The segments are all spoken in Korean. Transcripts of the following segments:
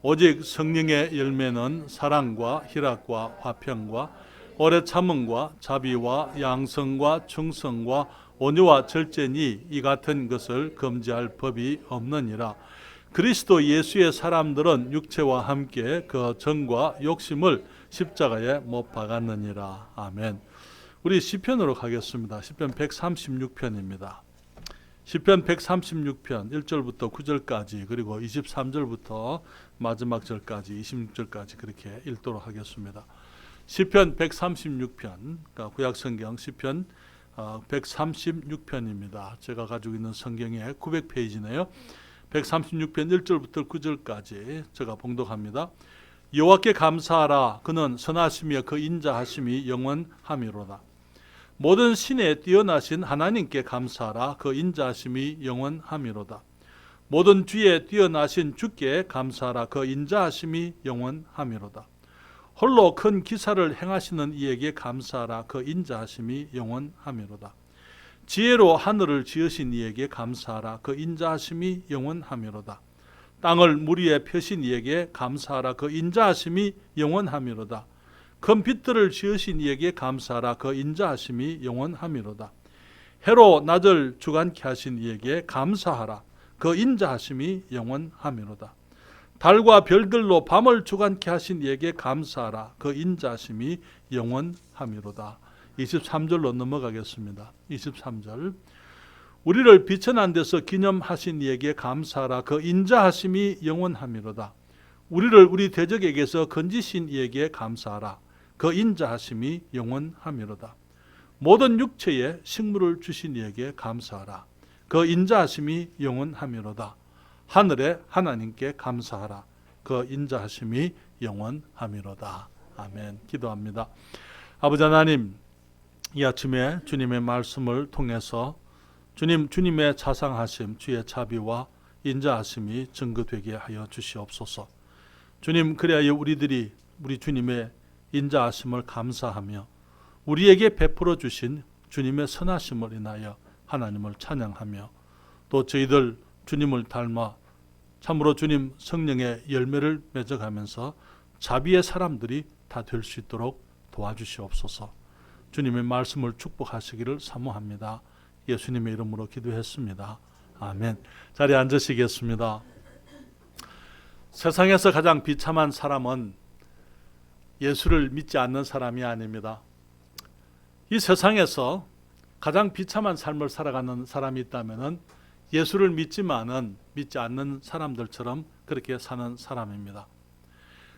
오직 성령의 열매는 사랑과 희락과 화평과 오래 참음과 자비와 양성과 충성과 온유와 절제니 이 같은 것을 금지할 법이 없느니라. 그리스도 예수의 사람들은 육체와 함께 그 정과 욕심을 십자가에 못 박았느니라. 아멘. 우리 시편으로 가겠습니다. 시편 136편입니다. 시편 136편 1절부터 9절까지 그리고 23절부터 마지막 절까지 26절까지 그렇게 읽도록 하겠습니다. 시편 136편, 그러니까 구약성경 시편 136편입니다. 제가 가지고 있는 성경의 900페이지네요. 136편 1절부터 9절까지 제가 봉독합니다. 여호와께 감사하라. 그는 선하시며 그 인자하심이 영원함이로다. 모든 신에 뛰어나신 하나님께 감사하라. 그 인자하심이 영원함이로다. 모든 주에 뛰어나신 주께 감사하라. 그 인자하심이 영원함이로다. 홀로 큰 기사를 행하시는 이에게 감사하라. 그 인자하심이 영원함이로다. 지혜로 하늘을 지으신 이에게 감사하라. 그 인자하심이 영원함이로다. 땅을 물 위에 펴신 이에게 감사하라. 그 인자하심이 영원함이로다. 큰 빛들을 지으신 이에게 감사하라. 그 인자하심이 영원함이로다. 해로 낮을 주관케 하신 이에게 감사하라. 그 인자하심이 영원함이로다. 달과 별들로 밤을 주관케 하신 이에게 감사하라. 그 인자하심이 영원함이로다. 23절로 넘어가겠습니다. 23절. 우리를 비천한 데서 기념하신 이에게 감사하라. 그 인자하심이 영원함이로다. 우리를 우리 대적에게서 건지신 이에게 감사하라. 그 인자하심이 영원함이로다. 모든 육체에 식물을 주신 이에게 감사하라. 그 인자하심이 영원함이로다. 하늘의 하나님께 감사하라. 그 인자하심이 영원함이로다. 아멘. 기도합니다. 아버지 하나님, 이 아침에 주님의 말씀을 통해서 주님의 자상하심, 주의 자비와 인자하심이 증거되게 하여 주시옵소서. 주님, 그래야 우리들이 우리 주님의 인자하심을 감사하며 우리에게 베풀어 주신 주님의 선하심을 인하여 하나님을 찬양하며 또 저희들 주님을 닮아 참으로 주님 성령의 열매를 맺어가면서 자비의 사람들이 다 될 수 있도록 도와주시옵소서. 주님의 말씀을 축복하시기를 사모합니다. 예수님의 이름으로 기도했습니다. 아멘. 자리에 앉으시겠습니다. 세상에서 가장 비참한 사람은 예수를 믿지 않는 사람이 아닙니다. 이 세상에서 가장 비참한 삶을 살아가는 사람이 있다면 예수를 믿지만은 믿지 않는 사람들처럼 그렇게 사는 사람입니다.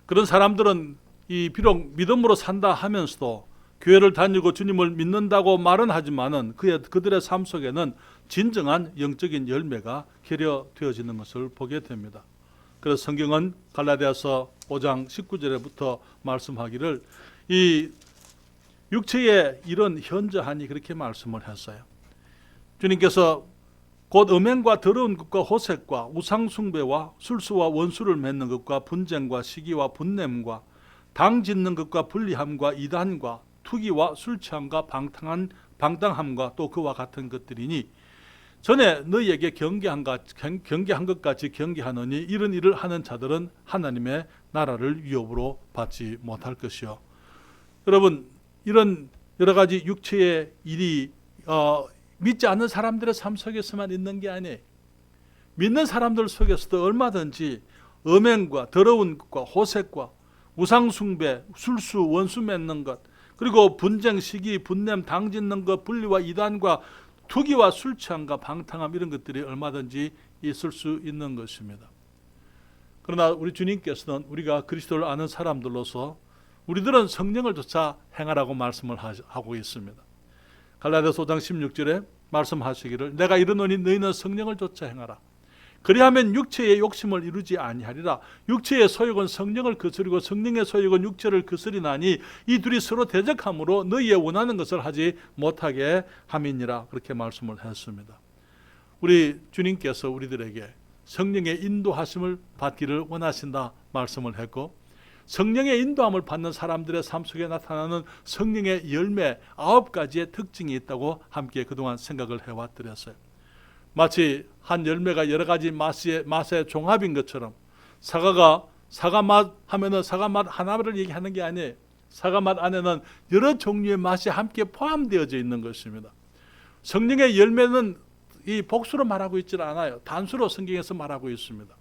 그런 사람들은 비록 믿음으로 산다 하면서도 교회를 다니고 주님을 믿는다고 말은 하지만은 그들의 삶 속에는 진정한 영적인 열매가 결여되어지는 것을 보게 됩니다. 그래서 성경은 갈라디아서 5장 19절에부터 말씀하기를 이 육체의 이런 현저하니 그렇게 말씀을 했어요. 주님께서 곧 음행과 더러운 것과 호색과 우상숭배와 술수와 원수를 맺는 것과 분쟁과 시기와 분냄과 당 짓는 것과 불리함과 이단과 투기와 술취함과 방탕함과 또 그와 같은 것들이니 전에 너희에게 경계한 것 같이 경계하느니 이런 일을 하는 자들은 하나님의 나라를 위협으로 받지 못할 것이요. 여러분, 이런 여러 가지 육체의 일이 믿지 않는 사람들의 삶 속에서만 있는 게 아니에요. 믿는 사람들 속에서도 얼마든지 음행과 더러운 것과 호색과 우상숭배, 술수, 원수 맺는 것, 그리고 분쟁, 시기, 분냄, 당짓는 것, 분리와 이단과 투기와 술취함과 방탕함 이런 것들이 얼마든지 있을 수 있는 것입니다. 그러나 우리 주님께서는 우리가 그리스도를 아는 사람들로서 우리들은 성령을 조차 행하라고 말씀을 하고 있습니다. 갈라디아서 5장 16절에 말씀하시기를 내가 이르노니 너희는 성령을 조차 행하라. 그리하면 육체의 욕심을 이루지 아니하리라. 육체의 소욕은 성령을 거스리고 성령의 소욕은 육체를 거스리나니 이 둘이 서로 대적함으로 너희의 원하는 것을 하지 못하게 함이니라. 그렇게 말씀을 했습니다. 우리 주님께서 우리들에게 성령의 인도하심을 받기를 원하신다 말씀을 했고 성령의 인도함을 받는 사람들의 삶 속에 나타나는 성령의 열매 9가지의 특징이 있다고 함께 그동안 생각을 해왔더랬어요. 마치 한 열매가 여러 가지 맛의 종합인 것처럼 사과가 사과 맛 하면은 사과 맛 하나를 얘기하는 게 아니에요. 사과 맛 안에는 여러 종류의 맛이 함께 포함되어져 있는 것입니다. 성령의 열매는 이 복수로 말하고 있지는 않아요. 단수로 성경에서 말하고 있습니다.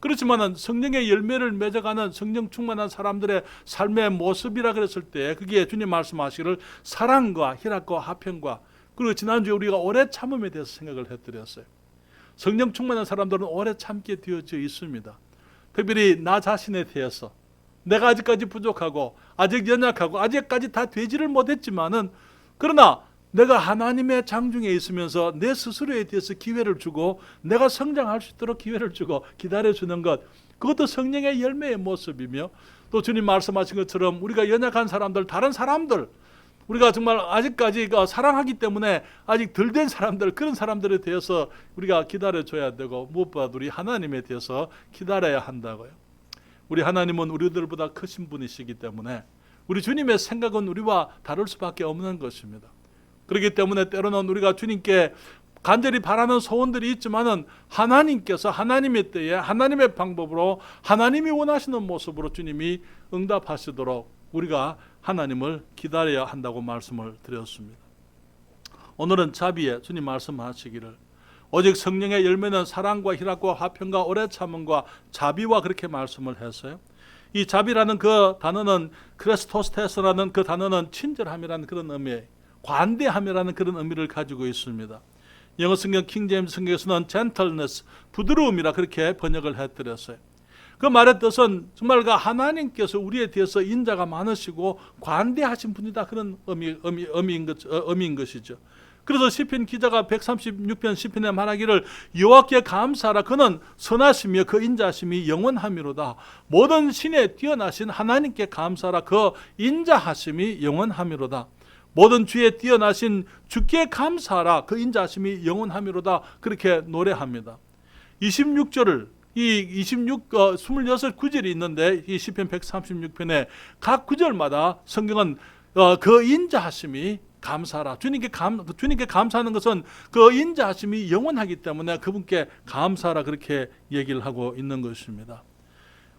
그렇지만 성령의 열매를 맺어가는 성령 충만한 사람들의 삶의 모습이라 그랬을 때 그게 주님 말씀하시기를 사랑과 희락과 화평과 그리고 지난주에 우리가 오래 참음에 대해서 생각을 해드렸어요. 성령 충만한 사람들은 오래 참게 되어져 있습니다. 특별히 나 자신에 대해서 내가 아직까지 부족하고 아직 연약하고 아직까지 다 되지를 못했지만은 그러나 내가 하나님의 장중에 있으면서 내 스스로에 대해서 기회를 주고 내가 성장할 수 있도록 기회를 주고 기다려주는 것, 그것도 성령의 열매의 모습이며 또 주님 말씀하신 것처럼 우리가 연약한 사람들, 다른 사람들, 우리가 정말 아직까지 사랑하기 때문에 아직 덜 된 사람들, 그런 사람들에 대해서 우리가 기다려줘야 되고 무엇보다 우리 하나님에 대해서 기다려야 한다고요. 우리 하나님은 우리들보다 크신 분이시기 때문에 우리 주님의 생각은 우리와 다를 수밖에 없는 것입니다. 그렇기 때문에 때로는 우리가 주님께 간절히 바라는 소원들이 있지만은 하나님께서 하나님의 때에 하나님의 방법으로 하나님이 원하시는 모습으로 주님이 응답하시도록 우리가 하나님을 기다려야 한다고 말씀을 드렸습니다. 오늘은 자비에 주님 말씀하시기를 오직 성령의 열매는 사랑과 희락과 화평과 오래 참음과 자비와 그렇게 말씀을 했어요. 이 자비라는 그 단어는 크레스토스테스라는 그 단어는 친절함이라는 그런 의미예요. 관대함이라는 그런 의미를 가지고 있습니다. 영어 성경 킹제임스 성경에서는 gentleness, 부드러움이라 그렇게 번역을 해드렸어요. 그 말의 뜻은 정말 하나님께서 우리에 대해서 인자가 많으시고 관대하신 분이다, 그런 의미인 것이죠. 그래서 시편 기자가 136편 시편에 말하기를 여호와께 감사하라, 그는 선하시며 그 인자하심이 영원하미로다. 모든 신에 뛰어나신 하나님께 감사하라, 그 인자하심이 영원하미로다. 모든 주에 뛰어나신 주께 감사하라, 그 인자하심이 영원하미로다. 그렇게 노래합니다. 26절을 이 26구절이 있는데 이 시편 136편에 각 구절마다 성경은 그 인자하심이 감사하라, 주님께 감사하는 것은 그 인자하심이 영원하기 때문에 그분께 감사하라, 그렇게 얘기를 하고 있는 것입니다.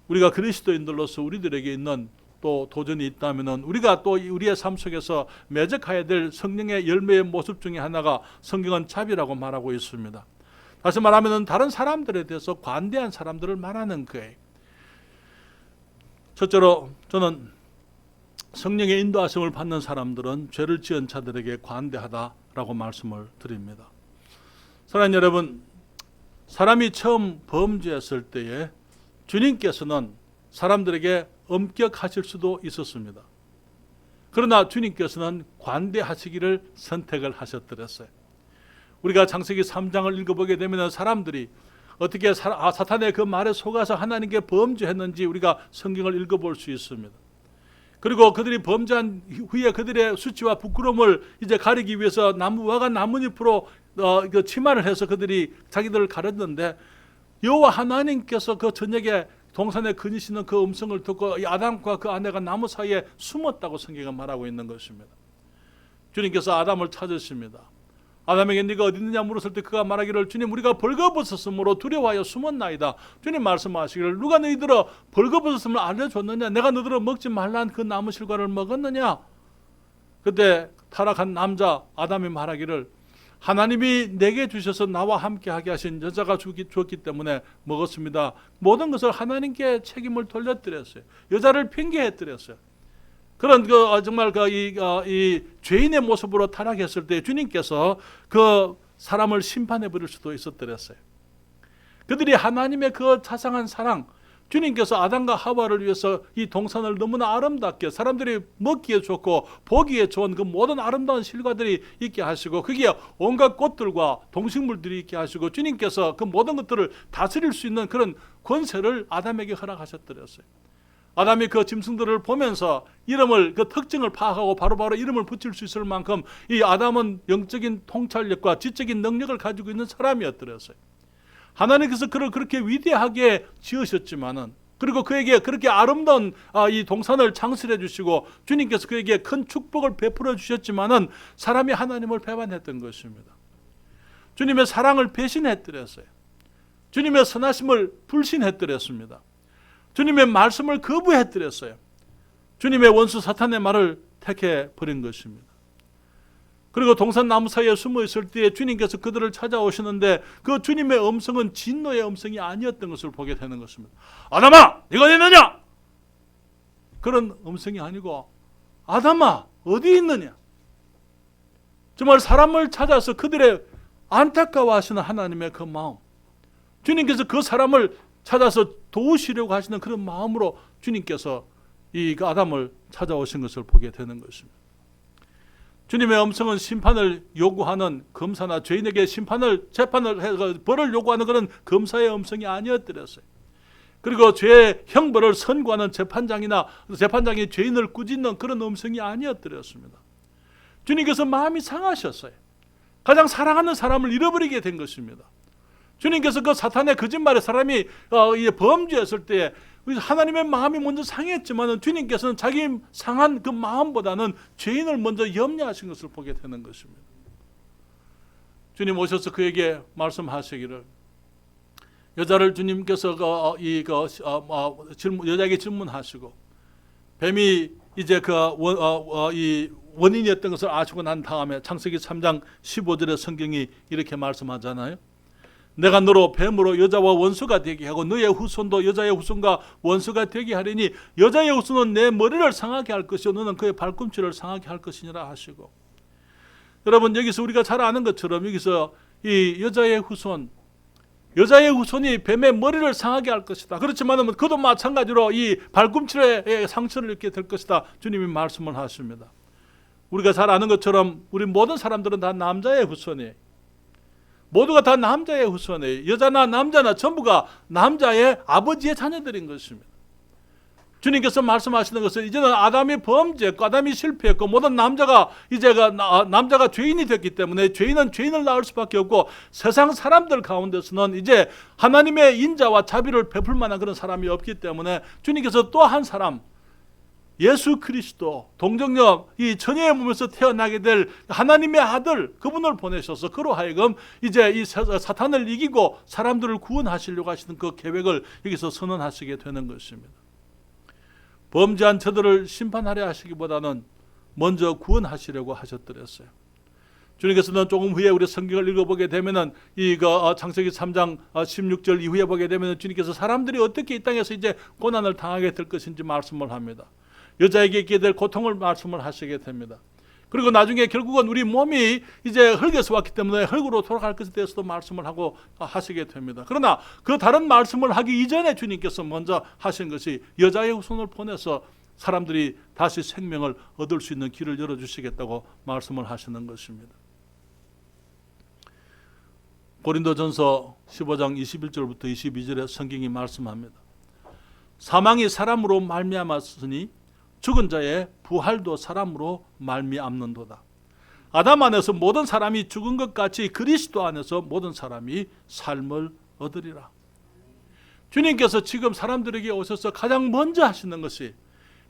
우리가 그리스도인들로서 우리들에게 있는 또 도전이 있다면 우리가 또 우리의 삶 속에서 매적해야 될 성령의 열매의 모습 중에 하나가 성경은 자비라고 말하고 있습니다. 다시 말하면 다른 사람들에 대해서 관대한 사람들을 말하는 거예요. 첫째로 저는 성령의 인도하심을 받는 사람들은 죄를 지은 자들에게 관대하다라고 말씀을 드립니다. 사랑하는 여러분, 사람이 처음 범죄했을 때에 주님께서는 사람들에게 엄격하실 수도 있었습니다. 그러나 주님께서는 관대하시기를 선택을 하셨더랬어요. 우리가 창세기 3장을 읽어보게 되면 사람들이 어떻게 사탄의 그 말에 속아서 하나님께 범죄했는지 우리가 성경을 읽어볼 수 있습니다. 그리고 그들이 범죄한 후에 그들의 수치와 부끄러움을 이제 가리기 위해서 나무와가 나뭇잎으로 치마를 해서 그들이 자기들을 가렸는데 여호와 하나님께서 그 저녁에 동산에 거니시는 그 음성을 듣고 이 아담과 그 아내가 나무 사이에 숨었다고 성경은 말하고 있는 것입니다. 주님께서 아담을 찾으십니다. 아담에게 네가 어디 있느냐 물었을 때 그가 말하기를 주님, 우리가 벌거벗었으므로 두려워하여 숨었나이다. 주님 말씀하시기를 누가 너희들아 벌거벗었음을 알려줬느냐? 내가 너희들아 먹지 말란 그 나무 실과를 먹었느냐? 그때 타락한 남자 아담이 말하기를 하나님이 내게 주셔서 나와 함께하게 하신 여자가 주었기 때문에 먹었습니다. 모든 것을 하나님께 책임을 돌려드렸어요. 여자를 핑계해드렸어요. 그런 정말 이 죄인의 모습으로 타락했을 때 주님께서 그 사람을 심판해 버릴 수도 있었더랬어요. 그들이 하나님의 그 자상한 사랑, 주님께서 아담과 하와를 위해서 이 동산을 너무나 아름답게 사람들이 먹기에 좋고 보기에 좋은 그 모든 아름다운 실과들이 있게 하시고 거기에 온갖 꽃들과 동식물들이 있게 하시고 주님께서 그 모든 것들을 다스릴 수 있는 그런 권세를 아담에게 허락하셨더랬어요. 아담이 그 짐승들을 보면서 이름을 그 특징을 파악하고 바로바로 이름을 붙일 수 있을 만큼 이 아담은 영적인 통찰력과 지적인 능력을 가지고 있는 사람이었더랬어요. 하나님께서 그를 그렇게 위대하게 지으셨지만은 그리고 그에게 그렇게 아름다운 이 동산을 창설해 주시고 주님께서 그에게 큰 축복을 베풀어 주셨지만은 사람이 하나님을 배반했던 것입니다. 주님의 사랑을 배신했더랬어요. 주님의 선하심을 불신했더랬습니다. 주님의 말씀을 거부해드렸어요. 주님의 원수 사탄의 말을 택해 버린 것입니다. 그리고 동산나무 사이에 숨어 있을 때에 주님께서 그들을 찾아오시는데 그 주님의 음성은 진노의 음성이 아니었던 것을 보게 되는 것입니다. 아담아, 네가 어디 있느냐? 그런 음성이 아니고, 아담아, 어디 있느냐? 정말 사람을 찾아서 그들의 안타까워하시는 하나님의 그 마음, 주님께서 그 사람을 찾아서 도우시려고 하시는 그런 마음으로 주님께서 이 아담을 찾아오신 것을 보게 되는 것입니다. 주님의 음성은 심판을 요구하는 검사나 죄인에게 재판을 해서 벌을 요구하는 그런 검사의 음성이 아니었더랬어요. 그리고 죄의 형벌을 선고하는 재판장이 죄인을 꾸짖는 그런 음성이 아니었더랬습니다. 주님께서 마음이 상하셨어요. 가장 사랑하는 사람을 잃어버리게 된 것입니다. 주님께서 그 사탄의 거짓말에 사람이 범죄했을 때 하나님의 마음이 먼저 상했지만 주님께서는 자기 상한 그 마음보다는 죄인을 먼저 염려하신 것을 보게 되는 것입니다. 주님 오셔서 그에게 말씀하시기를, 여자를 주님께서 여자에게 질문하시고, 뱀이 이제 이 원인이었던 것을 아시고 난 다음에 창세기 3장 15절의 성경이 이렇게 말씀하잖아요. 내가 너로 뱀으로 여자와 원수가 되게 하고 너의 후손도 여자의 후손과 원수가 되게 하리니 여자의 후손은 내 머리를 상하게 할 것이요 너는 그의 발꿈치를 상하게 할 것이니라 하시고, 여러분 여기서 우리가 잘 아는 것처럼 여기서 이 여자의 후손이 뱀의 머리를 상하게 할 것이다. 그렇지만 그도 마찬가지로 이 발꿈치에 상처를 입게 될 것이다. 주님이 말씀을 하십니다. 우리가 잘 아는 것처럼 우리 모든 사람들은 다 남자의 후손이에요. 모두가 다 남자의 후손이에요. 여자나 남자나 전부가 남자의 아버지의 자녀들인 것입니다. 주님께서 말씀하시는 것은 이제는 아담이 범죄했고 아담이 실패했고 모든 남자가 죄인이 됐기 때문에 죄인은 죄인을 낳을 수밖에 없고 세상 사람들 가운데서는 이제 하나님의 인자와 자비를 베풀 만한 그런 사람이 없기 때문에 주님께서 또 한 사람, 예수 그리스도 동정녀 이 처녀의 몸에서 태어나게 될 하나님의 아들, 그분을 보내셔서 그로 하여금 이제 이 사탄을 이기고 사람들을 구원하시려고 하시는 그 계획을 여기서 선언하시게 되는 것입니다. 범죄한 저들을 심판하려 하시기보다는 먼저 구원하시려고 하셨더랬어요. 주님께서는 조금 후에 우리 성경을 읽어보게 되면은 창세기 3장 16절 이후에 보게 되면은 주님께서 사람들이 어떻게 이 땅에서 이제 고난을 당하게 될 것인지 말씀을 합니다. 여자에게 있게 될 고통을 말씀을 하시게 됩니다. 그리고 나중에 결국은 우리 몸이 이제 흙에서 왔기 때문에 흙으로 돌아갈 것에 대해서도 말씀을 하시게 됩니다. 그러나 그 다른 말씀을 하기 이전에 주님께서 먼저 하신 것이 여자의 후손을 보내서 사람들이 다시 생명을 얻을 수 있는 길을 열어주시겠다고 말씀을 하시는 것입니다. 고린도전서 15장 21절부터 22절에 성경이 말씀합니다. 사망이 사람으로 말미암았으니 죽은 자의 부활도 사람으로 말미암는도다. 아담 안에서 모든 사람이 죽은 것 같이 그리스도 안에서 모든 사람이 삶을 얻으리라. 주님께서 지금 사람들에게 오셔서 가장 먼저 하시는 것이,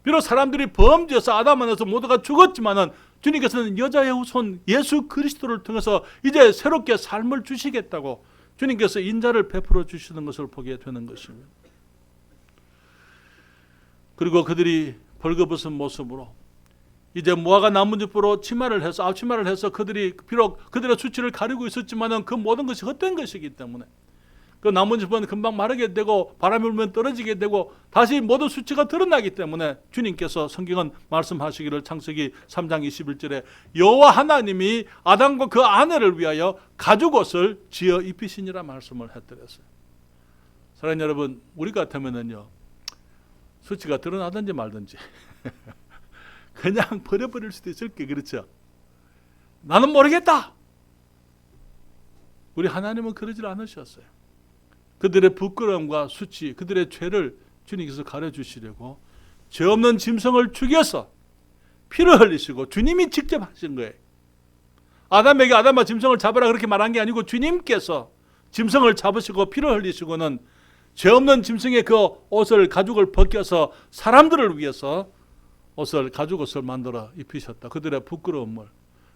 비록 사람들이 범죄해서 아담 안에서 모두가 죽었지만은 주님께서는 여자의 후손 예수 그리스도를 통해서 이제 새롭게 삶을 주시겠다고 주님께서 인자를 베풀어 주시는 것을 보게 되는 것입니다. 그리고 그들이 벌거벗은 모습으로 이제 무화과 나뭇잎으로 앞치마를 해서 그들이 비록 그들의 수치를 가리고 있었지만은 그 모든 것이 헛된 것이기 때문에 그 나뭇잎은 금방 마르게 되고 바람이 불면 떨어지게 되고 다시 모든 수치가 드러나기 때문에 주님께서 성경은 말씀하시기를 창세기 3장 21절에 여호와 하나님이 아담과 그 아내를 위하여 가죽옷을 지어 입히시니라 말씀을 했더랬어요. 사랑하는 여러분, 우리 같으면은요 수치가 드러나든지 말든지 그냥 버려버릴 수도 있을 게, 그렇죠? 나는 모르겠다. 우리 하나님은 그러질 않으셨어요. 그들의 부끄러움과 수치, 그들의 죄를 주님께서 가려주시려고 죄 없는 짐승을 죽여서 피를 흘리시고 주님이 직접 하신 거예요. 아담에게 아담아 짐승을 잡으라 그렇게 말한 게 아니고 주님께서 짐승을 잡으시고 피를 흘리시고는 죄 없는 짐승의 그 옷을 가죽을 벗겨서 사람들을 위해서 가죽옷을 만들어 입히셨다. 그들의 부끄러움을,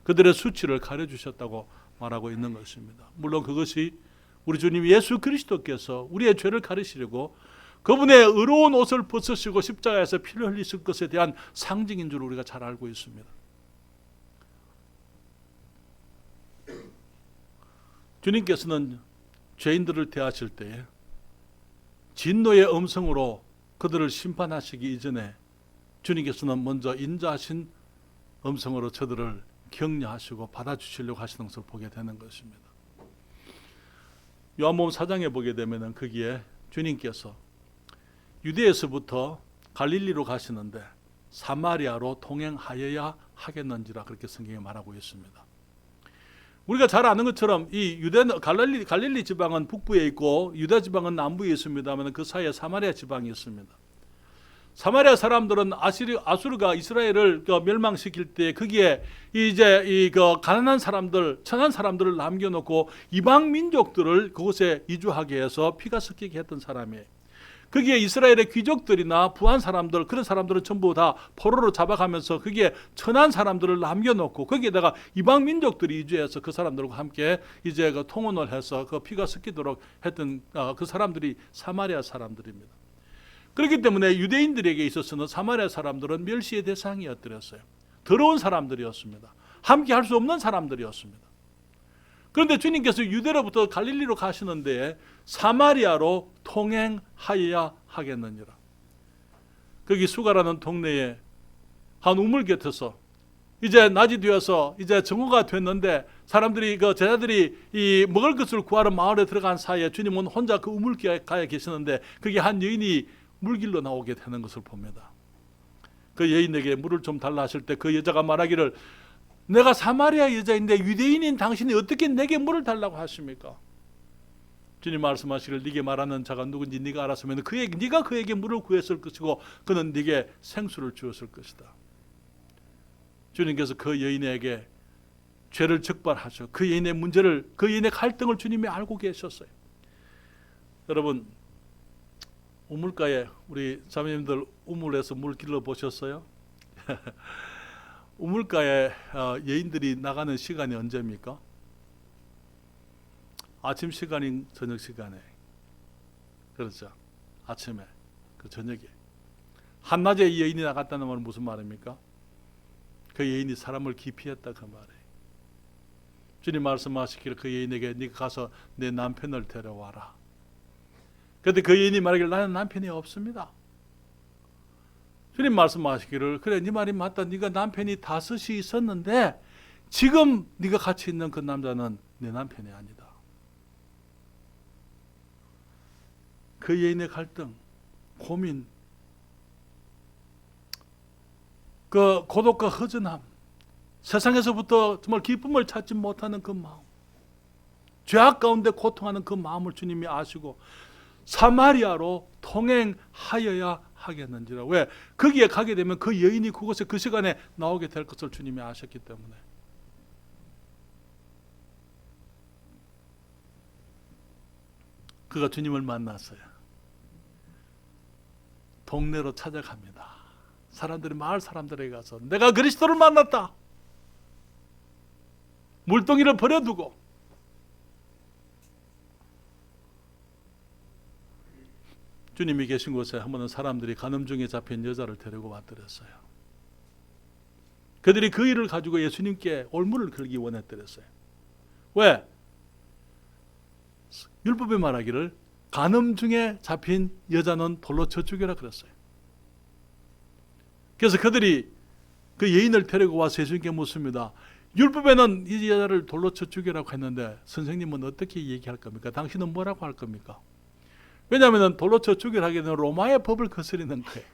그들의 수치를 가려주셨다고 말하고 있는 것입니다. 물론 그것이 우리 주님 예수 그리스도께서 우리의 죄를 가리시려고 그분의 의로운 옷을 벗으시고 십자가에서 피를 흘리실 것에 대한 상징인 줄 우리가 잘 알고 있습니다. 주님께서는 죄인들을 대하실 때에 진노의 음성으로 그들을 심판하시기 이전에 주님께서는 먼저 인자하신 음성으로 저들을 격려하시고 받아주시려고 하시는 것을 보게 되는 것입니다. 요한복음 4장에 보게 되면 거기에 주님께서 유대에서부터 갈릴리로 가시는데 사마리아로 동행하여야 하겠는지라 그렇게 성경에 말하고 있습니다. 우리가 잘 아는 것처럼 이 갈릴리 지방은 북부에 있고 유다 지방은 남부에 있습니다만 그 사이에 사마리아 지방이 있습니다. 사마리아 사람들은 아수르가 이스라엘을 멸망시킬 때 거기에 이제 가난한 사람들, 천한 사람들을 남겨놓고 이방 민족들을 그곳에 이주하게 해서 피가 섞이게 했던 사람이에요. 거기에 이스라엘의 귀족들이나 부한 사람들, 그런 사람들은 전부 다 포로로 잡아가면서 거기에 천한 사람들을 남겨놓고 거기에다가 이방 민족들이 이주해서 그 사람들과 함께 이제 그 통혼을 해서 그 피가 섞이도록 했던 그 사람들이 사마리아 사람들입니다. 그렇기 때문에 유대인들에게 있어서는 사마리아 사람들은 멸시의 대상이었더랬어요. 더러운 사람들이었습니다. 함께 할 수 없는 사람들이었습니다. 그런데 주님께서 유대로부터 갈릴리로 가시는데 사마리아로 통행하여야 하겠느니라. 거기 수가라는 동네에 한 우물 곁에서 이제 낮이 되어서 이제 정오가 됐는데 사람들이 제자들이 이 먹을 것을 구하러 마을에 들어간 사이에 주님은 혼자 그 우물가에 계시는데 거기 한 여인이 물길로 나오게 되는 것을 봅니다. 그 여인에게 물을 좀 달라 하실 때 그 여자가 말하기를 내가 사마리아 여자인데 유대인인 당신이 어떻게 내게 물을 달라고 하십니까? 주님 말씀하시기를 네게 말하는 자가 누군지 네가 알았으면 네가 그에게 물을 구했을 것이고 그는 네게 생수를 주었을 것이다. 주님께서 그 여인에게 죄를 적발하셔 그 여인의 문제를, 그 여인의 갈등을 주님이 알고 계셨어요. 여러분, 우물가에 우리 자매님들 우물에서 물 길러 보셨어요? 우물가에 여인들이 나가는 시간이 언제입니까? 아침 시간인 저녁 시간에. 그렇죠. 아침에, 그 저녁에. 한낮에 이 여인이 나갔다는 말은 무슨 말입니까? 그 여인이 사람을 기피했다 그 말이에요. 주님 말씀하시기를 그 여인에게 네가 가서 내 남편을 데려와라. 그런데 그 여인이 말하기를 나는 남편이 없습니다. 주님 말씀하시기를 그래 네 말이 맞다. 네가 남편이 5이 있었는데 지금 네가 같이 있는 그 남자는 내 남편이 아니다. 그 여인의 갈등, 고민, 그 고독과 허전함, 세상에서부터 정말 기쁨을 찾지 못하는 그 마음, 죄악 가운데 고통하는 그 마음을 주님이 아시고 사마리아로 통행하여야 하겠는지라. 왜? 거기에 가게 되면 그 여인이 그곳에 그 시간에 나오게 될 것을 주님이 아셨기 때문에. 그가 주님을 만났어요. 동네로 찾아갑니다. 사람들이 마을 사람들에게 가서 내가 그리스도를 만났다. 물동이를 버려두고 주님이 계신 곳에 한 번은 사람들이 간음중에 잡힌 여자를 데리고 왔더랬어요. 그들이 그 일을 가지고 예수님께 올무를 걸기 원했더랬어요. 왜? 율법에 말하기를 간음중에 잡힌 여자는 돌로 쳐 죽여라 그랬어요. 그래서 그들이 그 여인을 데리고 와서 예수님께 묻습니다. 율법에는 이 여자를 돌로 쳐 죽여라고 했는데 선생님은 어떻게 얘기할 겁니까? 당신은 뭐라고 할 겁니까? 왜냐하면 돌로 쳐 죽이라 하게 되면 로마의 법을 거스리는 거예요.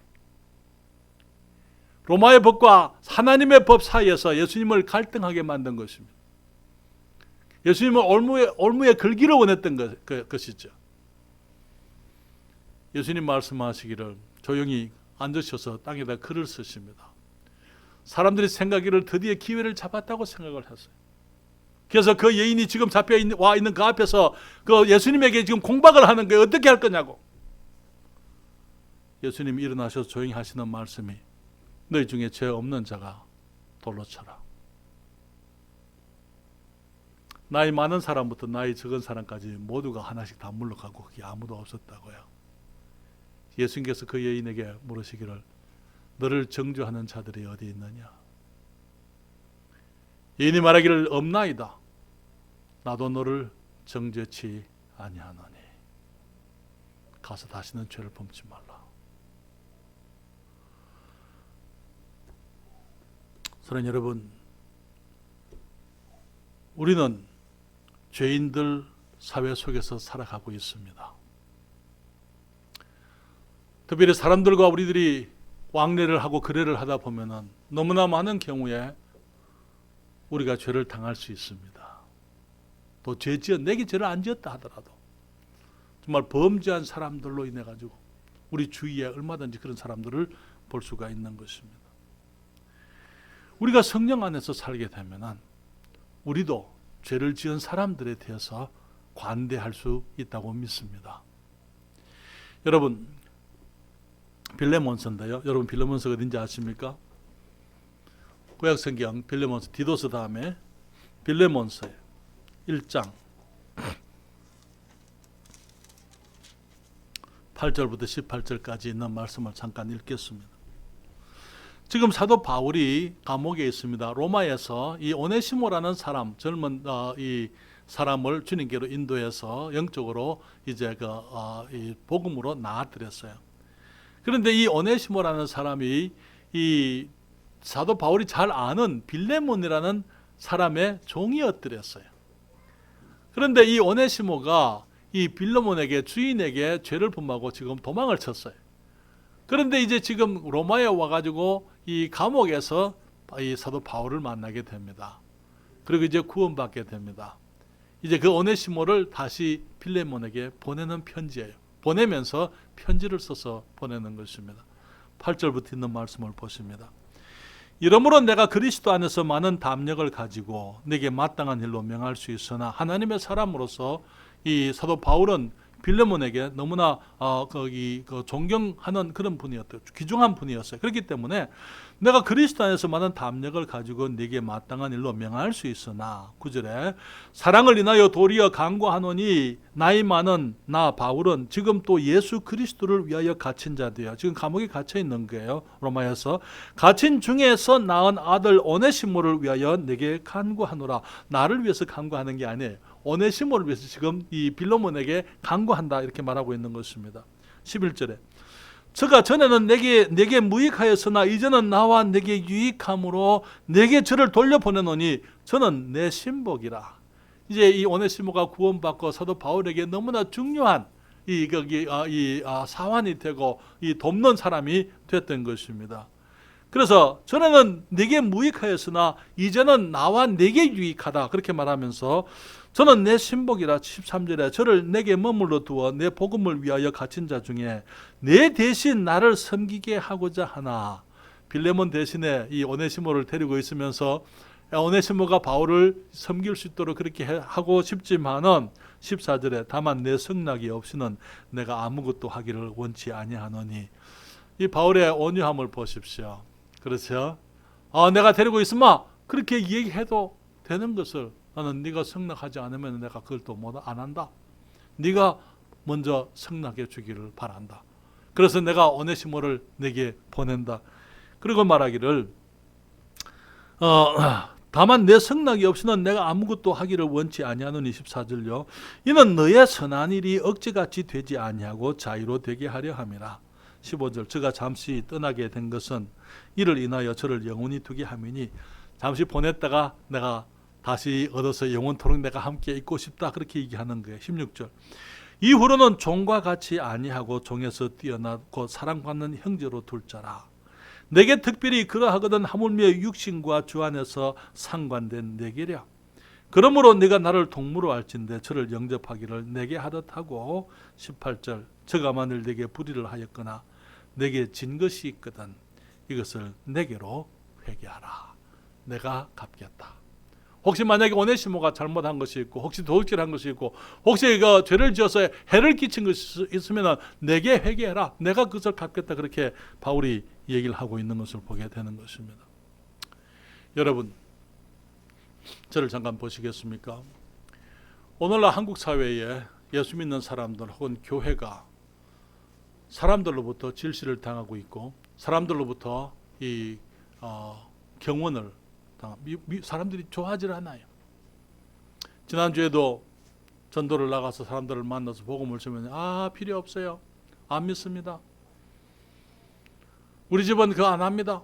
로마의 법과 하나님의 법 사이에서 예수님을 갈등하게 만든 것입니다. 예수님을 올무에 걸기를 원했던 것이죠. 예수님 말씀하시기를 조용히 앉으셔서 땅에다 글을 쓰십니다. 사람들이 생각하기를 드디어 기회를 잡았다고 생각을 했어요. 그래서 그 여인이 지금 와 있는 그 앞에서 그 예수님에게 지금 공박을 하는 거예요. 어떻게 할 거냐고. 예수님이 일어나셔서 조용히 하시는 말씀이 너희 중에 죄 없는 자가 돌로 쳐라. 나이 많은 사람부터 나이 적은 사람까지 모두가 하나씩 다 물러가고 그게 아무도 없었다고요. 예수님께서 그 여인에게 물으시기를 너를 정죄하는 자들이 어디 있느냐. 여인이 말하기를 없나이다. 나도 너를 정죄치 아니하노니 가서 다시는 죄를 범치 말라. 사랑하는 여러분, 우리는 죄인들 사회 속에서 살아가고 있습니다. 특별히 사람들과 우리들이 왕래를 하고 거래를 하다 보면은 너무나 많은 경우에 우리가 죄를 당할 수 있습니다. 또 내게 죄를 안 지었다 하더라도 정말 범죄한 사람들로 인해 가지고 우리 주위에 얼마든지 그런 사람들을 볼 수가 있는 것입니다. 우리가 성령 안에서 살게 되면은 우리도 죄를 지은 사람들에 대해서 관대할 수 있다고 믿습니다. 여러분, 빌레몬서인데요. 여러분 빌레몬서가 어딘지 아십니까? 구약성경 빌레몬서, 디도서 다음에 빌레몬서에 1장 8절부터 18절까지 있는 말씀을 잠깐 읽겠습니다. 지금 사도 바울이 감옥에 있습니다. 로마에서 이 오네시모라는 사람, 젊은 이 사람을 주님께로 인도해서 영적으로 이제 이 복음으로 나아뜨렸어요. 그런데 이 오네시모라는 사람이 이 사도 바울이 잘 아는 빌레몬이라는 사람의 종이었더랬어요. 그런데 이 오네시모가 이 빌레몬에게, 주인에게 죄를 범하고 지금 도망을 쳤어요. 그런데 이제 지금 로마에 와가지고 이 감옥에서 이 사도 바울을 만나게 됩니다. 그리고 이제 구원받게 됩니다. 이제 그 오네시모를 다시 빌레몬에게 보내는 편지예요. 보내면서 편지를 써서 보내는 것입니다. 8절부터 있는 말씀을 보십니다. 이러므로 내가 그리스도 안에서 많은 담력을 가지고 내게 마땅한 일로 명할 수 있으나 하나님의 사람으로서 이 사도 바울은 빌레몬에게 너무나 존경하는 그런 분이었대요. 귀중한 분이었어요. 그렇기 때문에 내가 그리스도 안에서 많은 담력을 가지고 네게 마땅한 일로 명할 수 있으나 9절에 사랑을 인하여 도리어 간구하노니 나이 많은 나 바울은 지금 또 예수 그리스도를 위하여 갇힌 자 되어 지금 감옥에 갇혀 있는 거예요. 로마에서 갇힌 중에서 낳은 아들 오네시모를 위하여 내게 간구하노라. 나를 위해서 간구하는 게 아니에요. 오네시모를 위해서 지금 이 빌레몬에게 간구한다 이렇게 말하고 있는 것입니다. 11절에 저가 전에는 내게 무익하였으나 이제는 나와 내게 유익함으로 내게 저를 돌려보내노니 저는 내 신복이라. 이제 이 오네시모가 구원받고 사도 바울에게 너무나 중요한 사환이 되고 이 돕는 사람이 됐던 것입니다. 그래서 전에는 내게 무익하였으나 이제는 나와 내게 유익하다 그렇게 말하면서 저는 내 신복이라 13절에 저를 내게 머물러 두어 내 복음을 위하여 갇힌 자 중에 내 대신 나를 섬기게 하고자 하나. 빌레몬 대신에 이 오네시모를 데리고 있으면서 오네시모가 바울을 섬길 수 있도록 그렇게 하고 싶지만은 14절에 다만 내 승낙이 없이는 내가 아무것도 하기를 원치 아니하노니. 이 바울의 온유함을 보십시오. 그렇죠? 내가 데리고 있으면 그렇게 얘기해도 되는 것을 나는 네가 승낙하지 않으면 내가 그걸 또 안 한다. 네가 먼저 승낙해 주기를 바란다. 그래서 내가 오네시모를 내게 보낸다. 그리고 말하기를 다만 내 승낙이 없이는 내가 아무것도 하기를 원치 아니하노니 14절요. 이는 너의 선한 일이 억지같이 되지 아니하고 자유로 되게 하려 함이라. 15절 저가 잠시 떠나게 된 것은 이를 인하여 저를 영원히 두게 함이니 잠시 보냈다가 내가 다시 얻어서 영원토록 내가 함께 있고 싶다 그렇게 얘기하는 거예요. 16절 이후로는 종과 같이 아니하고 종에서 뛰어나고 사랑받는 형제로 둘 자라. 내게 특별히 그러하거든 하물며 육신과 주 안에서 상관된 내게랴. 그러므로 네가 나를 동무로 할진대 저를 영접하기를 내게 하듯 하고 18절 저가 만일 내게 불의를 하였거나 내게 진 것이 있거든 이것을 내게로 회개하라. 내가 갚겠다. 혹시 만약에 오네시모가 잘못한 것이 있고 혹시 도둑질한 것이 있고 혹시 죄를 지어서 해를 끼친 것이 있으면 내게 회개해라. 내가 그것을 갚겠다. 그렇게 바울이 얘기를 하고 있는 것을 보게 되는 것입니다. 여러분 저를 잠깐 보시겠습니까? 오늘날 한국 사회에 예수 믿는 사람들 혹은 교회가 사람들로부터 질시를 당하고 있고 사람들로부터 이 경원을 사람들이 좋아하지 않아요. 지난주에도 전도를 나가서 사람들을 만나서 복음을 주면 필요 없어요. 안 믿습니다. 우리 집은 그거 안 합니다.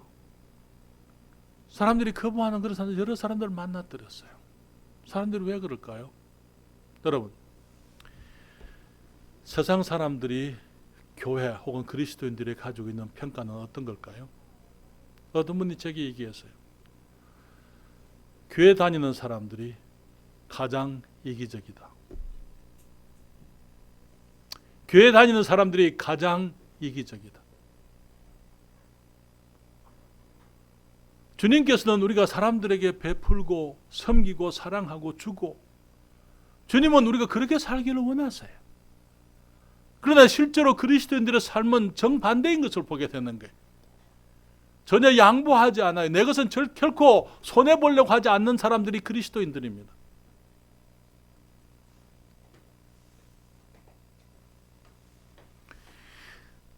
사람들이 거부하는 그런 사람들 여러 사람들을 만나드렸어요. 사람들이 왜 그럴까요? 여러분, 세상 사람들이 교회 혹은 그리스도인들이 가지고 있는 평가는 어떤 걸까요? 어떤 분이 제게 얘기했어요. 교회 다니는 사람들이 가장 이기적이다. 교회 다니는 사람들이 가장 이기적이다. 주님께서는 우리가 사람들에게 베풀고 섬기고 사랑하고 주고 주님은 우리가 그렇게 살기를 원하세요. 그러나 실제로 그리스도인들의 삶은 정반대인 것을 보게 되는 거예요. 전혀 양보하지 않아요. 내 것은 결코 손해보려고 하지 않는 사람들이 그리스도인들입니다.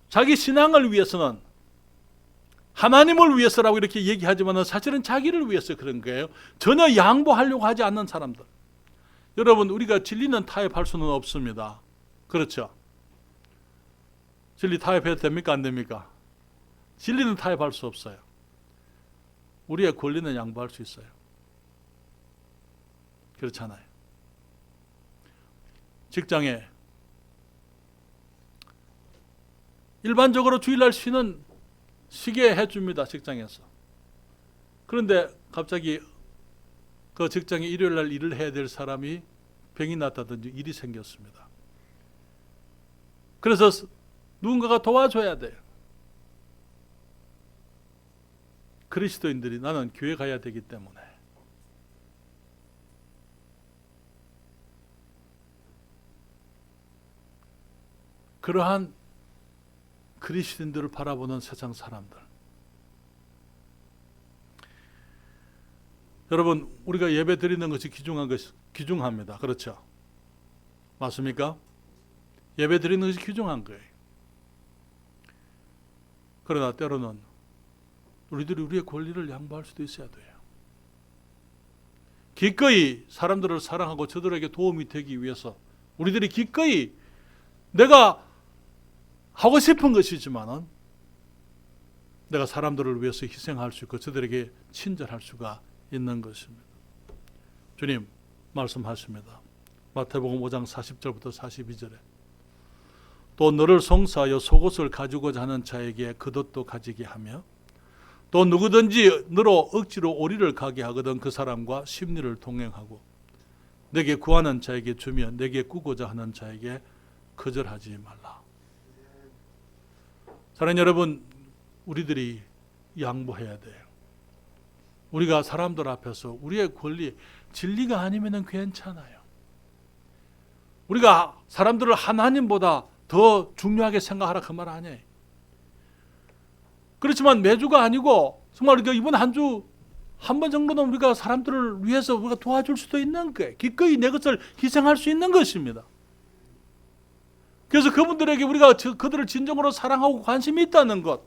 자기 신앙을 위해서는 하나님을 위해서라고 이렇게 얘기하지만 사실은 자기를 위해서 그런 거예요. 전혀 양보하려고 하지 않는 사람들. 여러분, 우리가 진리는 타협할 수는 없습니다. 그렇죠? 진리 타협해도 됩니까? 안 됩니까? 진리는 타협할 수 없어요. 우리의 권리는 양보할 수 있어요. 그렇잖아요. 직장에 일반적으로 주일날 쉬게 해줍니다. 직장에서. 그런데 갑자기 그 직장에 일요일날 일을 해야 될 사람이 병이 났다든지 일이 생겼습니다. 그래서 누군가가 도와줘야 돼요. 그리스도인들이 나는 교회 가야 되기 때문에 그러한 그리스도인들을 바라보는 세상 사람들. 여러분, 우리가 예배 드리는 것이 귀중합니다. 그렇죠? 맞습니까? 예배 드리는 것이 귀중한 거예요. 그러나 때로는 우리들이 우리의 권리를 양보할 수도 있어야 돼요. 기꺼이 사람들을 사랑하고 저들에게 도움이 되기 위해서 우리들이 기꺼이 내가 하고 싶은 것이지만은 내가 사람들을 위해서 희생할 수 있고 저들에게 친절할 수가 있는 것입니다. 주님 말씀하십니다. 마태복음 5장 40절부터 42절에 또 너를 송사하여 속옷을 가지고자 하는 자에게 겉옷도 가지게 하며 또 누구든지 너로 억지로 오리를 가게 하거든 그 사람과 심리를 동행하고 내게 구하는 자에게 주며 내게 꾸고자 하는 자에게 거절하지 말라. 사랑하는 여러분, 우리들이 양보해야 돼요. 우리가 사람들 앞에서 우리의 권리, 진리가 아니면 괜찮아요. 우리가 사람들을 하나님보다 더 중요하게 생각하라 그 말 아니에요. 그렇지만 매주가 아니고 정말 이번 한 주 한 번 정도는 우리가 사람들을 위해서 우리가 도와줄 수도 있는 거예요. 기꺼이 내 것을 희생할 수 있는 것입니다. 그래서 그분들에게 우리가 그들을 진정으로 사랑하고 관심이 있다는 것.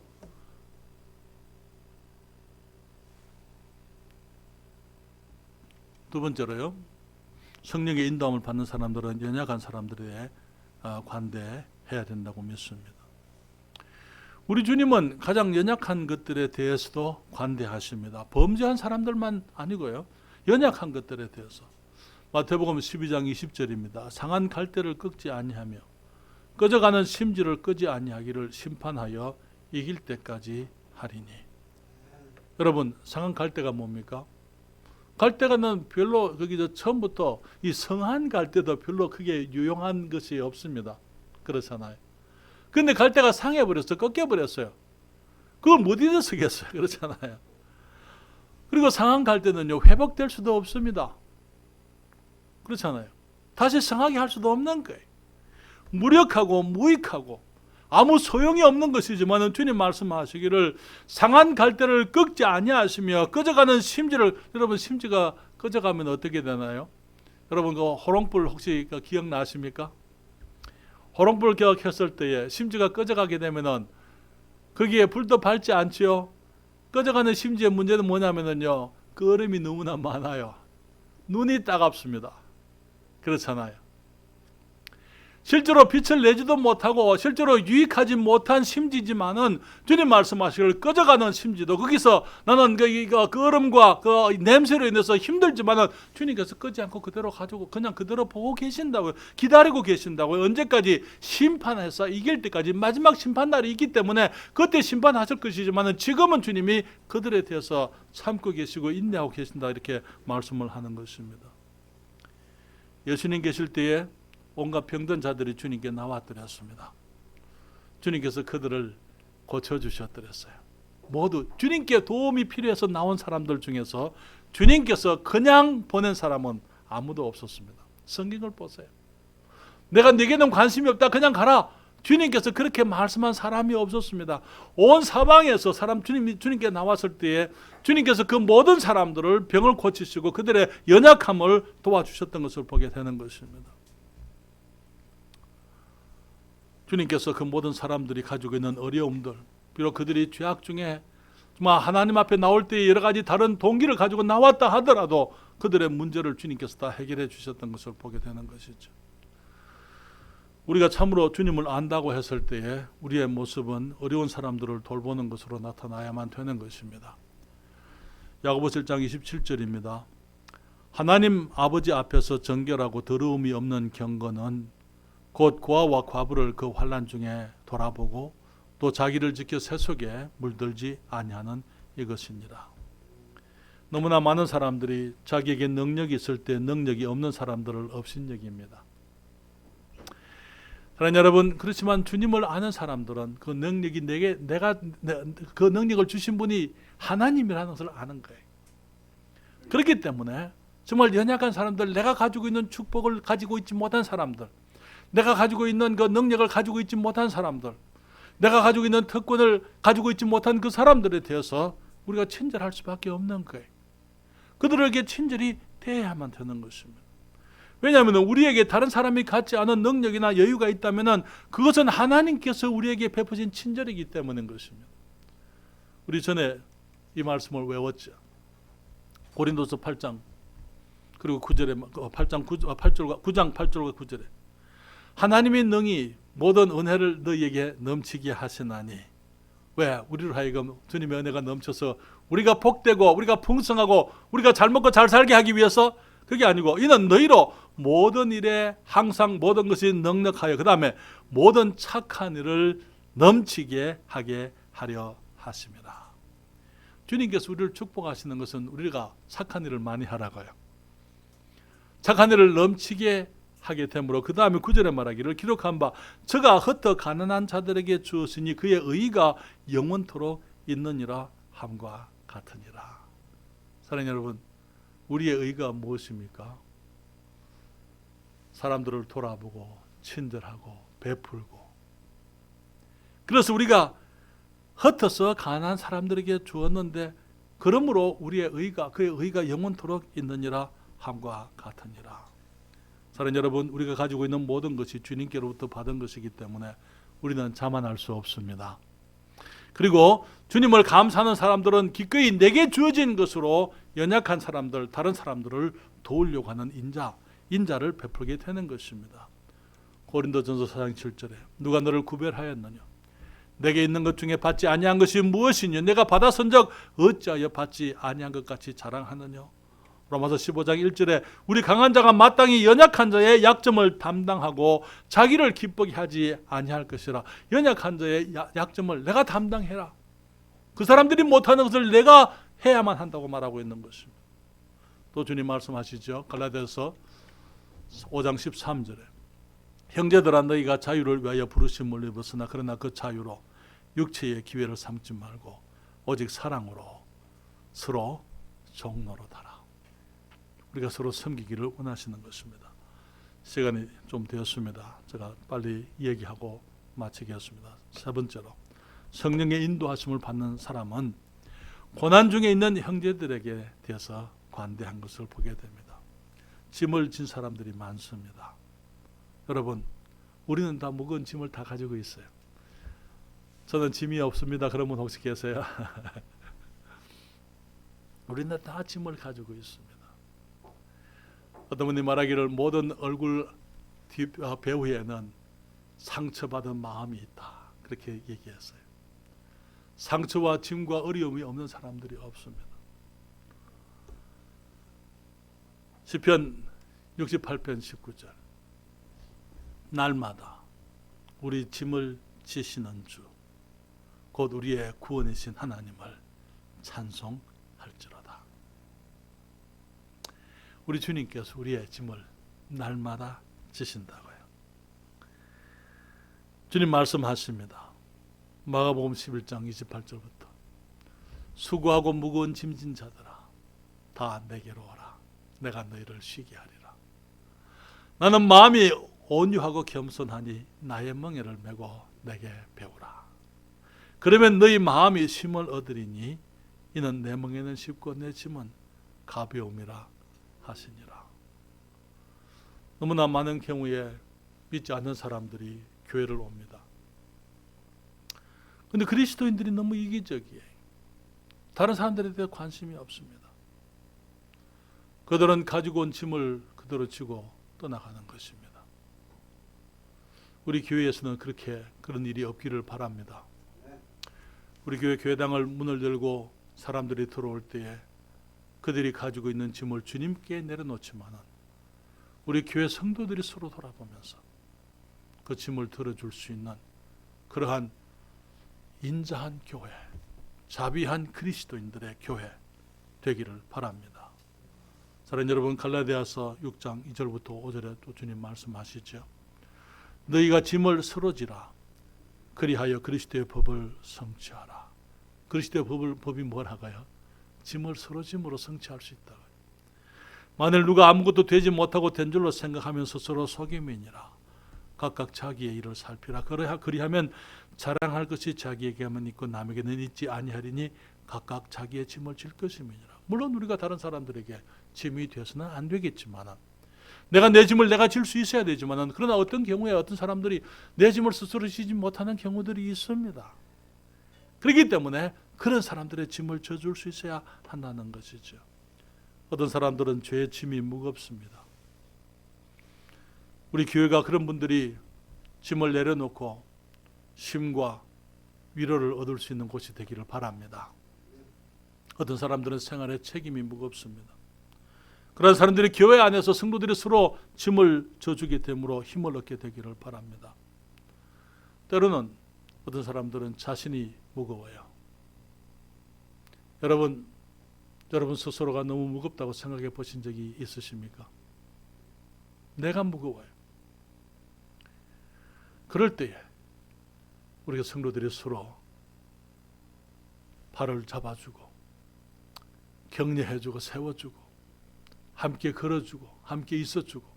두 번째로요. 성령의 인도함을 받는 사람들은 연약한 사람들에 관대해야 된다고 믿습니다. 우리 주님은 가장 연약한 것들에 대해서도 관대하십니다. 범죄한 사람들만 아니고요. 연약한 것들에 대해서. 마태복음 12장 20절입니다. 상한 갈대를 꺾지 아니하며 꺼져가는 심지를 끄지 아니하기를 심판하여 이길 때까지 하리니. 여러분, 상한 갈대가 뭡니까? 갈대가는 별로 처음부터 이 성한 갈대도 별로 크게 유용한 것이 없습니다. 그렇잖아요. 근데 갈대가 상해버렸어요. 꺾여버렸어요. 그걸 못 잊어쓰겠어요. 그렇잖아요. 그리고 상한 갈대는요, 회복될 수도 없습니다. 그렇잖아요. 다시 성하게 할 수도 없는 거예요. 무력하고 무익하고 아무 소용이 없는 것이지만 주님 말씀하시기를 상한 갈대를 꺾지 아니하시며 꺼져가는 심지를, 여러분 심지가 꺼져가면 어떻게 되나요? 여러분 그 호롱불 혹시 기억나십니까? 호롱불 켜켰을 때에 심지가 꺼져가게 되면은 거기에 불도 밝지 않지요. 꺼져가는 심지의 문제는 뭐냐면은요, 그 얼음이 너무나 많아요. 눈이 따갑습니다. 그렇잖아요. 실제로 빛을 내지도 못하고 실제로 유익하지 못한 심지지만은 주님 말씀하시기를 꺼져가는 심지도 거기서 나는 그 얼음과 그 냄새로 인해서 힘들지만은 주님께서 끄지 않고 그대로 가지고 그냥 그대로 보고 계신다고요. 기다리고 계신다고요. 언제까지? 심판해서 이길 때까지 마지막 심판날이 있기 때문에 그때 심판하실 것이지만은 지금은 주님이 그들에 대해서 참고 계시고 인내하고 계신다, 이렇게 말씀을 하는 것입니다. 예수님 계실 때에 온갖 병든 자들이 주님께 나왔더랬습니다. 주님께서 그들을 고쳐주셨더랬어요. 모두 주님께 도움이 필요해서 나온 사람들 중에서 주님께서 그냥 보낸 사람은 아무도 없었습니다. 성경을 보세요. 내가 네게는 관심이 없다, 그냥 가라. 주님께서 그렇게 말씀한 사람이 없었습니다. 온 사방에서 주님께 나왔을 때에 주님께서 그 모든 사람들을 병을 고치시고 그들의 연약함을 도와주셨던 것을 보게 되는 것입니다. 주님께서 그 모든 사람들이 가지고 있는 어려움들, 비록 그들이 죄악 중에 정말 하나님 앞에 나올 때 여러 가지 다른 동기를 가지고 나왔다 하더라도 그들의 문제를 주님께서 다 해결해 주셨던 것을 보게 되는 것이죠. 우리가 참으로 주님을 안다고 했을 때에 우리의 모습은 어려운 사람들을 돌보는 것으로 나타나야만 되는 것입니다. 야고보서 1장 27절입니다. 하나님 아버지 앞에서 정결하고 더러움이 없는 경건은 곧 고아와 과부를 그 환난 중에 돌아보고 또 자기를 지켜 새 속에 물들지 아니하는 이것이니라. 너무나 많은 사람들이 자기에게 능력이 있을 때 능력이 없는 사람들을 업신여깁니다. 사랑하는 여러분, 그렇지만 주님을 아는 사람들은 그 능력이 내가 그 능력을 주신 분이 하나님이라는 것을 아는 거예요. 그렇기 때문에 정말 연약한 사람들, 내가 가지고 있는 축복을 가지고 있지 못한 사람들, 내가 가지고 있는 그 능력을 가지고 있지 못한 사람들, 내가 가지고 있는 특권을 가지고 있지 못한 그 사람들에 대해서 우리가 친절할 수밖에 없는 거예요. 그들에게 친절히 대해야만 되는 것입니다. 왜냐하면 우리에게 다른 사람이 갖지 않은 능력이나 여유가 있다면 그것은 하나님께서 우리에게 베푸신 친절이기 때문인 것입니다. 우리 전에 이 말씀을 외웠죠. 고린도서 8장 그리고 9절에 9장 8절과 9절에 하나님이 능히 모든 은혜를 너희에게 넘치게 하시나니, 왜? 우리로 하여금 주님의 은혜가 넘쳐서 우리가 복되고 우리가 풍성하고 우리가 잘 먹고 잘 살게 하기 위해서, 그게 아니고 이는 너희로 모든 일에 항상 모든 것이 넉넉하여 그 다음에 모든 착한 일을 넘치게 하게 하려 하심이라. 주님께서 우리를 축복하시는 것은 우리가 착한 일을 많이 하라고요. 착한 일을 넘치게 하게 되므로 그 다음에 9절에 말하기를 기록한 바 저가 흩어 가난한 자들에게 주었으니 그의 의가 영원토록 있느니라 함과 같으니라. 사랑하는 여러분, 우리의 의가 무엇입니까? 사람들을 돌아보고 친절하고 베풀고, 그래서 우리가 흩어서 가난한 사람들에게 주었는데 그러므로 우리의 의가, 그의 의가 영원토록 있느니라 함과 같으니라. 사랑하는 여러분, 우리가 가지고 있는 모든 것이 주님께로부터 받은 것이기 때문에 우리는 자만할 수 없습니다. 그리고 주님을 감사하는 사람들은 기꺼이 내게 주어진 것으로 연약한 사람들, 다른 사람들을 도우려고 하는 인자를 베풀게 되는 것입니다. 고린도전서 4장 7절에 누가 너를 구별하였느냐? 내게 있는 것 중에 받지 아니한 것이 무엇이냐? 내가 받았은즉 어찌하여 받지 아니한 것 같이 자랑하느냐? 로마서 15장 1절에 우리 강한 자가 마땅히 연약한 자의 약점을 담당하고 자기를 기쁘게 하지 아니할 것이라. 연약한 자의 약점을 내가 담당해라. 그 사람들이 못하는 것을 내가 해야만 한다고 말하고 있는 것입니다. 또 주님 말씀하시죠. 갈라디아서 5장 13절에 형제들아 너희가 자유를 위하여 부르심을 입었으나 그러나 그 자유로 육체의 기회를 삼지 말고 오직 사랑으로 서로 종노릇하라. 우리가 서로 섬기기를 원하시는 것입니다. 시간이 좀 되었습니다. 제가 빨리 얘기하고 마치겠습니다. 세 번째로, 성령의 인도하심을 받는 사람은 고난 중에 있는 형제들에게 대해서 관대한 것을 보게 됩니다. 짐을 진 사람들이 많습니다. 여러분, 우리는 다 무거운 짐을 다 가지고 있어요. 저는 짐이 없습니다. 그런 분 혹시 계세요? 우리는 다 짐을 가지고 있습니다. 어떤 분이 말하기를 모든 얼굴 배후에는 상처받은 마음이 있다. 그렇게 얘기했어요. 상처와 짐과 어려움이 없는 사람들이 없습니다. 시편 68편 19절 날마다 우리 짐을 지시는 주 곧 우리의 구원이신 하나님을 찬송할지로다. 우리 주님께서 우리의 짐을 날마다 지신다고요. 주님 말씀하십니다. 마가복음 11장 28절부터 수고하고 무거운 짐진 자들아 다 내게로 오라. 내가 너희를 쉬게 하리라. 나는 마음이 온유하고 겸손하니 나의 멍에를 메고 내게 배우라. 그러면 너희 마음이 쉼을 얻으리니 이는 내 멍에는 쉽고 내 짐은 가벼움이라 하시니라. 너무나 많은 경우에 믿지 않는 사람들이 교회를 옵니다. 그런데 그리스도인들이 너무 이기적이에요. 다른 사람들에 대해 관심이 없습니다. 그들은 가지고 온 짐을 그대로 지고 떠나가는 것입니다. 우리 교회에서는 그런 일이 없기를 바랍니다. 우리 교회 교회당을 문을 열고 사람들이 들어올 때에 그들이 가지고 있는 짐을 주님께 내려놓지만은 우리 교회 성도들이 서로 돌아보면서 그 짐을 들어줄 수 있는 그러한 인자한 교회, 자비한 그리스도인들의 교회 되기를 바랍니다. 사랑하는 여러분, 갈라디아서 6장 2절부터 5절에 또 주님 말씀하시죠. 너희가 짐을 서로 지라. 그리하여 그리스도의 법을 성취하라. 그리스도의 법이 뭘 하가요? 짐을 서로 짐으로 성취할 수 있다. 만일 누가 아무것도 되지 못하고 된 줄로 생각하면서 서로 속임이니라. 각각 자기의 일을 살피라. 그리하면 자랑할 것이 자기에게만 있고 남에게는 있지 아니하리니 각각 자기의 짐을 질 것임이니라. 물론 우리가 다른 사람들에게 짐이 되어서는 안 되겠지만 내가 내 짐을 내가 질 수 있어야 되지만 그러나 어떤 경우에 어떤 사람들이 내 짐을 스스로 지지 못하는 경우들이 있습니다. 그렇기 때문에 그런 사람들의 짐을 져줄 수 있어야 한다는 것이죠. 어떤 사람들은 죄의 짐이 무겁습니다. 우리 교회가 그런 분들이 짐을 내려놓고 쉼과 위로를 얻을 수 있는 곳이 되기를 바랍니다. 어떤 사람들은 생활의 책임이 무겁습니다. 그런 사람들이 교회 안에서 성도들이 서로 짐을 져주게 되므로 힘을 얻게 되기를 바랍니다. 때로는 어떤 사람들은 자신이 무거워요. 여러분 스스로가 너무 무겁다고 생각해 보신 적이 있으십니까? 내가 무거워요. 그럴 때에 우리가 성도들이 서로 발을 잡아주고 격려해주고 세워주고 함께 걸어주고 함께 있어주고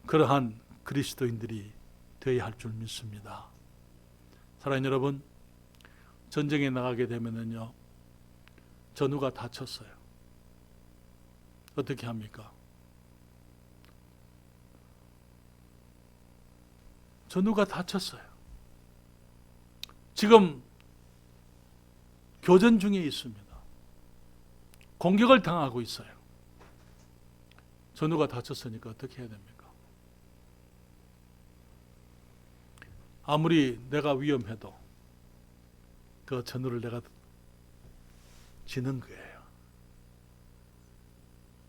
그러한 그리스도인들이 되어야 할 줄 믿습니다. 사랑하는 여러분, 전쟁에 나가게 되면은요 전우가 다쳤어요. 어떻게 합니까? 전우가 다쳤어요. 지금 교전 중에 있습니다. 공격을 당하고 있어요. 전우가 다쳤으니까 어떻게 해야 됩니까? 아무리 내가 위험해도 그 전우를 내가 지는 거예요.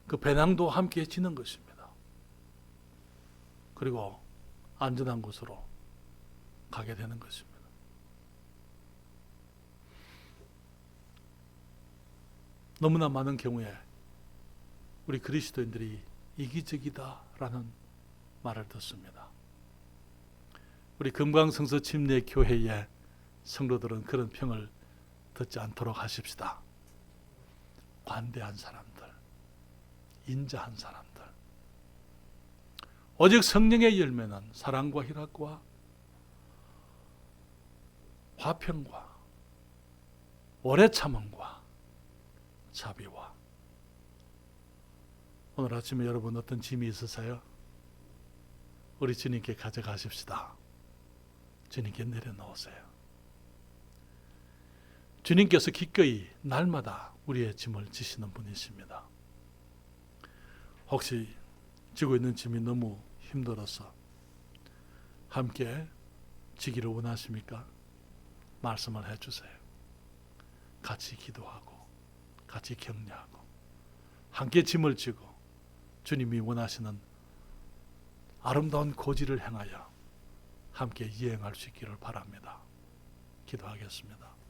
그 배낭도 함께 지는 것입니다. 그리고 안전한 곳으로 가게 되는 것입니다. 너무나 많은 경우에 우리 그리스도인들이 이기적이다라는 말을 듣습니다. 우리 금강성서 침례교회의 성도들은 그런 평을 듣지 않도록 하십시다. 관대한 사람들, 인자한 사람들, 오직 성령의 열매는 사랑과 희락과 화평과 오래 참음과 자비와. 오늘 아침에 여러분 어떤 짐이 있으세요? 우리 주님께 가져가십시다. 주님께 내려놓으세요. 주님께서 기꺼이 날마다 우리의 짐을 지시는 분이십니다. 혹시 지고 있는 짐이 너무 힘들어서 함께 지기를 원하십니까? 말씀을 해주세요. 같이 기도하고 같이 격려하고 함께 짐을 지고 주님이 원하시는 아름다운 고지를 향하여 함께 이행할 수 있기를 바랍니다. 기도하겠습니다.